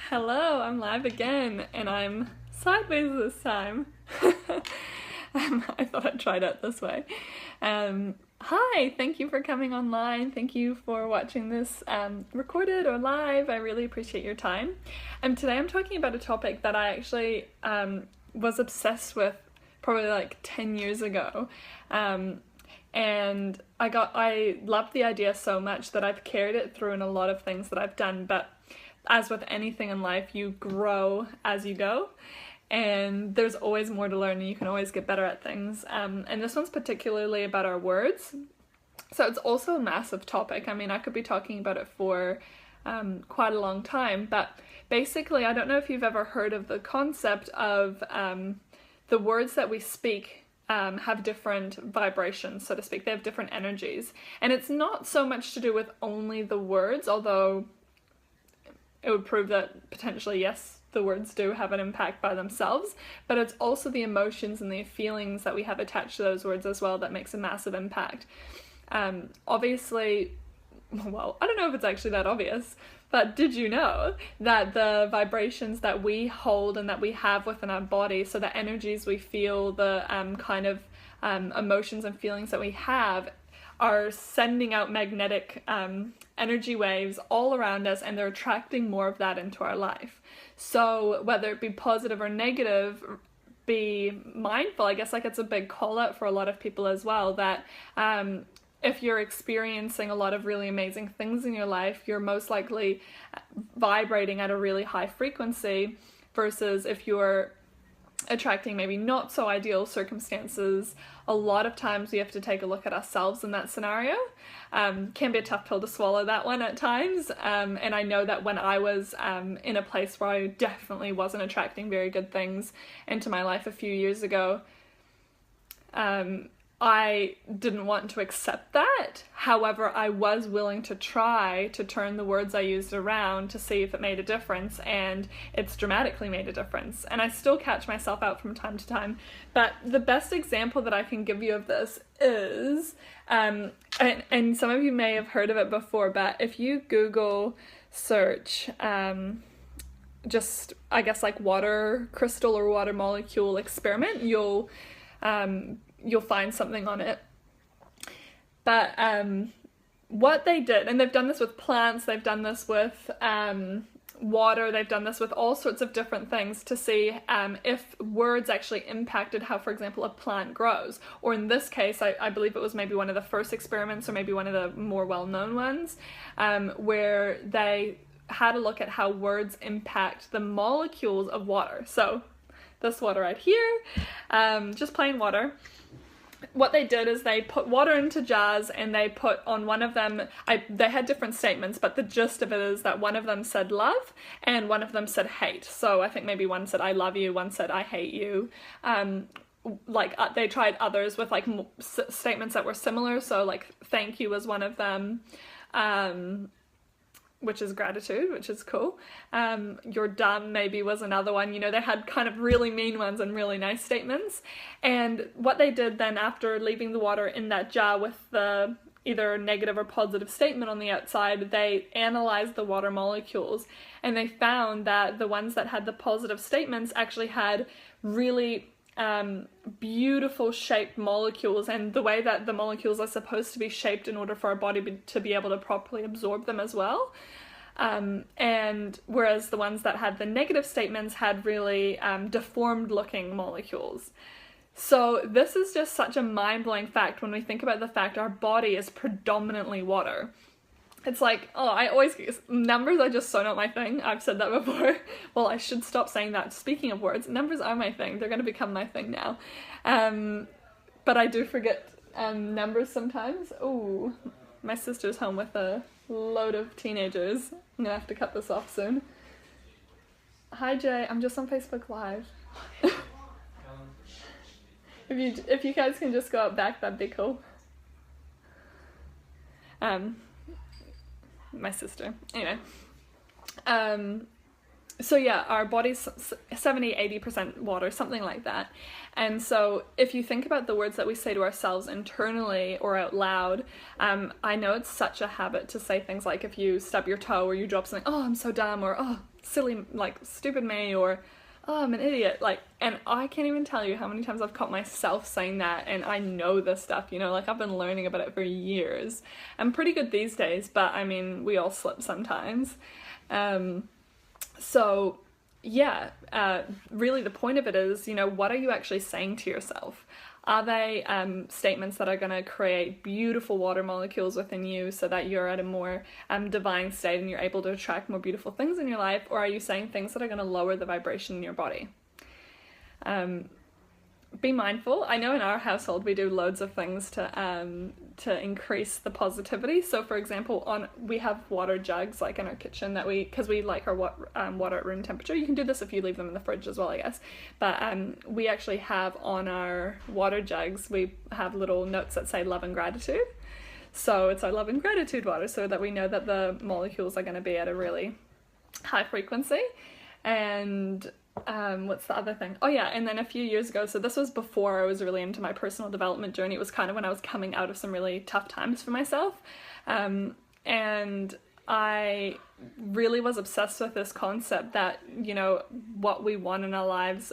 Hello, I'm live again, and I'm sideways this time. I thought I'd try it this way. Hi, thank you for coming online. Thank you for watching this recorded or live. I really appreciate your time. Today I'm talking about a topic that I actually was obsessed with probably like 10 years ago. And I loved the idea so much that I've carried it through in a lot of things that I've done, but as with anything in life, you grow as you go, and there's always more to learn, and you can always get better at things. And this one's particularly about our words. So it's also a massive topic. I mean, I could be talking about it for quite a long time, but basically, I don't know if you've ever heard of the concept of the words that we speak have different vibrations, so to speak. They have different energies. And it's not so much to do with only the words, although it would prove that potentially, yes, the words do have an impact by themselves, but it's also the emotions and the feelings that we have attached to those words as well that makes a massive impact. Obviously, well, I don't know if it's actually that obvious, but did you know that the vibrations that we hold and that we have within our body, so the energies we feel, the emotions and feelings that we have, are sending out magnetic energy waves all around us, and they're attracting more of that into our life. So whether it be positive or negative, be mindful. I guess like it's a big call out for a lot of people as well, that if you're experiencing a lot of really amazing things in your life, you're most likely vibrating at a really high frequency, versus if you're attracting maybe not so ideal circumstances. A lot of times we have to take a look at ourselves in that scenario. Can be a tough pill to swallow, that one, at times. And I know that when I was in a place where I definitely wasn't attracting very good things into my life a few years ago, I didn't want to accept that. However, I was willing to try to turn the words I used around to see if it made a difference, and it's dramatically made a difference. And I still catch myself out from time to time. But the best example that I can give you of this is, and some of you may have heard of it before, but if you Google search, just, I guess, like water crystal or water molecule experiment, you'll find something on it. But what they did, and they've done this with plants, they've done this with water, they've done this with all sorts of different things to see if words actually impacted how, for example, a plant grows. Or in this case, I believe it was maybe one of the first experiments, or maybe one of the more well-known ones, where they had a look at how words impact the molecules of water. So this water right here, just plain water. What they did is they put water into jars, and they put on one of them, they had different statements, but the gist of it is that one of them said love and one of them said hate. So I think maybe one said I love you, one said I hate you. They tried others with like statements that were similar, so like thank you was one of them, which is gratitude, which is cool. You're dumb maybe was another one. You know, they had kind of really mean ones and really nice statements. And what they did then, after leaving the water in that jar with the either negative or positive statement on the outside, they analyzed the water molecules, and they found that the ones that had the positive statements actually had really beautiful shaped molecules, and the way that the molecules are supposed to be shaped in order for our body to be able to properly absorb them as well. And whereas the ones that had the negative statements had really deformed looking molecules. So this is just such a mind-blowing fact when we think about the fact our body is predominantly water. It's like, numbers are just so not my thing. I've said that before. Well, I should stop saying that. Speaking of words, numbers are my thing. They're going to become my thing now. But I do forget numbers sometimes. Ooh, my sister's home with a load of teenagers. I'm going to have to cut this off soon. Hi, Jay. I'm just on Facebook Live. If you guys can just go out back, that'd be cool. My sister. Anyway. So yeah, our body's 70-80% water, something like that. And so if you think about the words that we say to ourselves internally or out loud, I know it's such a habit to say things like, if you stub your toe or you drop something, oh, I'm so dumb, or oh, silly, like stupid me, or oh, I'm an idiot. Like, and I can't even tell you how many times I've caught myself saying that, and I know this stuff, you know, like I've been learning about it for years. I'm pretty good these days, but I mean, we all slip sometimes. So yeah, really the point of it is, you know, what are you actually saying to yourself? Are they statements that are going to create beautiful water molecules within you so that you're at a more divine state and you're able to attract more beautiful things in your life? Or are you saying things that are going to lower the vibration in your body? Be mindful. I know in our household we do loads of things to increase the positivity. So for example, we have water jugs like in our kitchen that because we like our water at room temperature. You can do this if you leave them in the fridge as well, I guess. But we actually have on our water jugs, we have little notes that say love and gratitude. So it's our love and gratitude water, so that we know that the molecules are going to be at a really high frequency. And what's the other thing? Oh yeah, and then a few years ago, so this was before I was really into my personal development journey. It was kind of when I was coming out of some really tough times for myself. And I really was obsessed with this concept that, you know, what we want in our lives,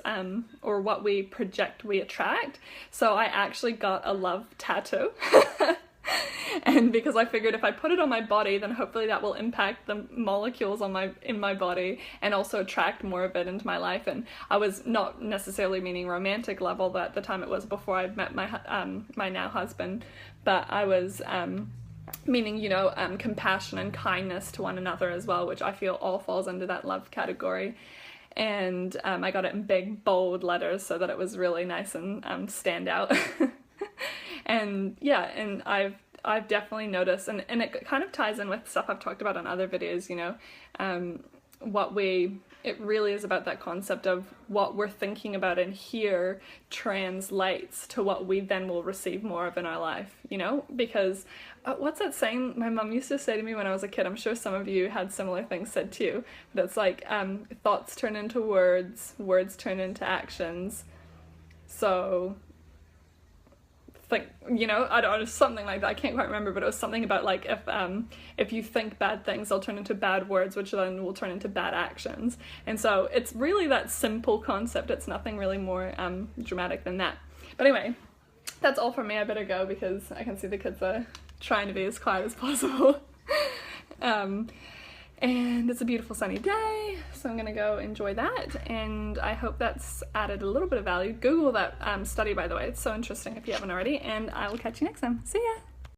or what we project, we attract. So I actually got a love tattoo. And because I figured if I put it on my body, then hopefully that will impact the molecules in my body and also attract more of it into my life. And I was not necessarily meaning romantic level, but at the time it was before I met my now husband. But I was meaning, you know, compassion and kindness to one another as well, which I feel all falls under that love category. And I got it in big, bold letters so that it was really nice and stand out. And yeah, and I've definitely noticed, and it kind of ties in with stuff I've talked about on other videos, you know, it really is about that concept of what we're thinking about in here translates to what we then will receive more of in our life, you know, because what's that saying my mum used to say to me when I was a kid? I'm sure some of you had similar things said too, but it's like, thoughts turn into words, words turn into actions. So think, you know, I don't know, something like that. I can't quite remember, but it was something about like if you think bad things, they'll turn into bad words, which then will turn into bad actions. And so it's really that simple concept. It's nothing really more dramatic than that. But anyway, that's all from me. I better go because I can see the kids are trying to be as quiet as possible. And it's a beautiful sunny day, so I'm gonna go enjoy that, and I hope that's added a little bit of value. Google that study, by the way, it's so interesting if you haven't already, and I will catch you next time. See ya!